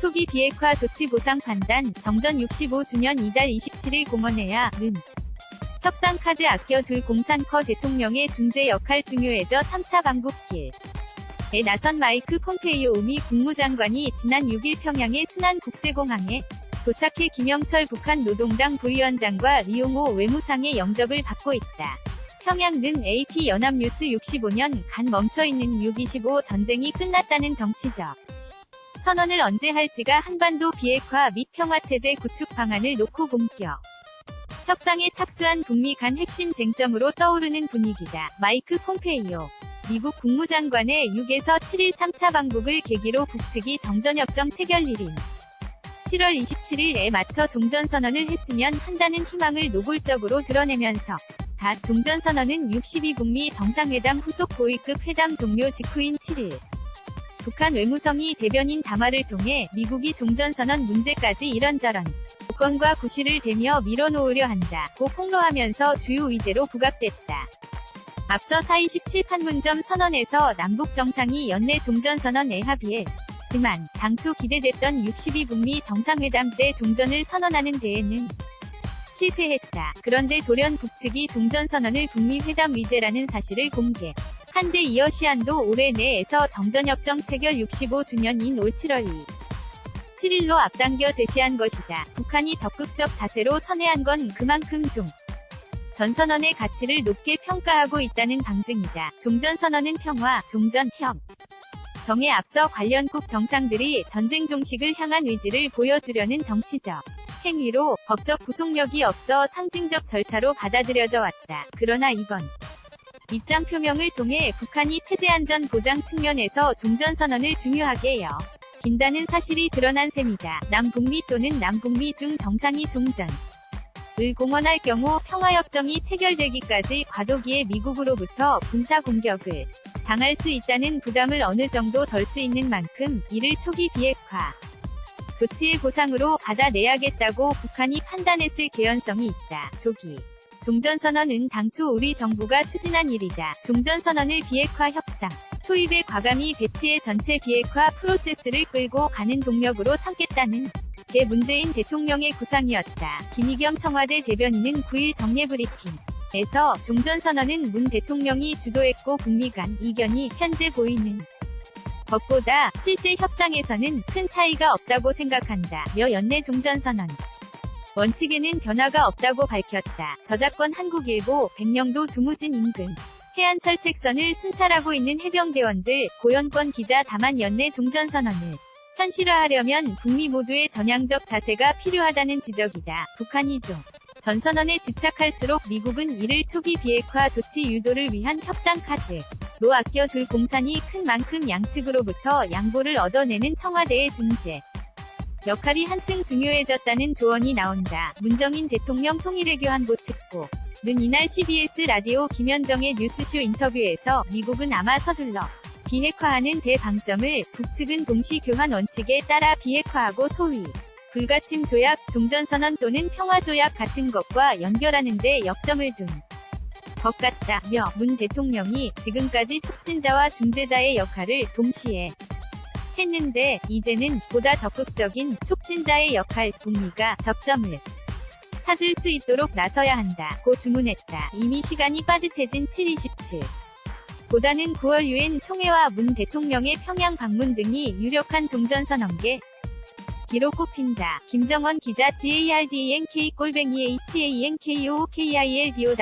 초기 비핵화 조치 보상 판단, 정전 65주년 이달 27일 공언해야 는 협상 카드 아껴둘 공산커 대통령의 중재 역할 중요해져 3차 방북길에 나선 마이크 폼페이오 미 국무장관이 지난 6일 평양의 순안국제공항에 도착해 김영철 북한 노동당 부위원장과 리용호 외무상의 영접을 받고 있다. 평양는 AP 연합뉴스 65년 간 멈춰있는 6.25 전쟁이 끝났다는 정치적 선언을 언제 할지가 한반도 비핵화 및 평화체제 구축 방안을 놓고 본격 협상에 착수한 북미 간 핵심 쟁점으로 떠오르는 분위기다. 마이크 폼페이오 미국 국무장관의 6에서 7일 3차 방북을 계기로 북측이 정전협정 체결 1인 7월 27일에 맞춰 종전선언을 했으면 한다는 희망을 노골적으로 드러내면서 다 종전선언은 62 북미 정상회담 후속 고위급 회담 종료 직후인 7일 북한 외무성이 대변인 담화를 통해 미국이 종전선언 문제까지 이런저런 조건과 구실을 대며 밀어놓으려 한다고 폭로하면서 주요 의제로 부각됐다. 앞서 4.27 판문점 선언에서 남북 정상이 연내 종전선언에 합의했지만 당초 기대됐던 62 북미 정상회담 때 종전을 선언하는 데에는 실패했다. 그런데 돌연 북측이 종전선언을 북미 회담 의제라는 사실을 공개. 한데 이어 시한도 올해 내에서 정전협정 체결 65주년인 올 7월 7일로 앞당겨 제시한 것이다. 북한이 적극적 자세로 선회한 건 그만큼 전선언의 가치를 높게 평가하고 있다는 방증이다. 종전선언은 평화, 종전, 정에 앞서 관련국 정상들이 전쟁 종식을 향한 의지를 보여주려는 정치적 행위로 법적 구속력이 없어 상징적 절차로 받아들여져 왔다. 그러나 이번 입장 표명을 통해 북한이 체제안전 보장 측면에서 종전선언을 중요하게 여긴다는 사실이 드러난 셈이다. 남북미 또는 남북미 중 정상이 종전을 공언할 경우 평화협정이 체결되기까지 과도기에 미국으로부터 군사공격을 당할 수 있다는 부담을 어느 정도 덜 수 있는 만큼 이를 초기 비핵화 조치의 보상으로 받아내야겠다고 북한이 판단했을 개연성이 있다. 조기 종전선언은 당초 우리 정부가 추진한 일이다. 종전선언을 비핵화 협상 초입에 과감히 배치해 전체 비핵화 프로세스를 끌고 가는 동력으로 삼겠다는 게 문재인 대통령의 구상이었다. 김의겸 청와대 대변인은 9일 정례 브리핑에서 종전선언은 문 대통령이 주도했고 북미 간 이견이 현재 보이는 것보다 실제 협상에서는 큰 차이가 없다고 생각한다며 연내 종전선언 원칙에는 변화가 없다고 밝혔다. 저작권 한국일보 백령도 두무진 인근 해안철 책선을 순찰하고 있는 해병대원들 고연권 기자 다만 연내 종전선언을 현실화하려면 북미 모두의 전향적 자세가 필요하다는 지적이다. 북한이 전선언에 집착할수록 미국은 이를 초기 비핵화 조치 유도를 위한 협상 카드로 아껴둘 공산이 큰 만큼 양측으로부터 양보를 얻어내는 청와대의 중재 역할이 한층 중요해졌다는 조언이 나온다. 문정인 대통령 통일외교 한보 특보는 이날 CBS 라디오 김현정의 뉴스쇼 인터뷰에서 미국은 아마 서둘러 비핵화하는 대방점을 북측은 동시 교환 원칙에 따라 비핵화하고 소위 불가침 조약, 종전선언 또는 평화조약 같은 것과 연결하는 데 역점을 둔 것 같다며 문 대통령이 지금까지 촉진자와 중재자의 역할을 동시에 했는데 이제는 보다 적극적인 촉진자의 역할 북미가 접점을 찾을 수 있도록 나서야 한다고 주문했다. 이미 시간이 빠듯해진 7.27 보다는 9월 유엔 총회와 문 대통령의 평양 방문 등이 유력한 종전선언계 기로 꼽힌다. 김정원 기자 GARDENK_HANKOOKILBO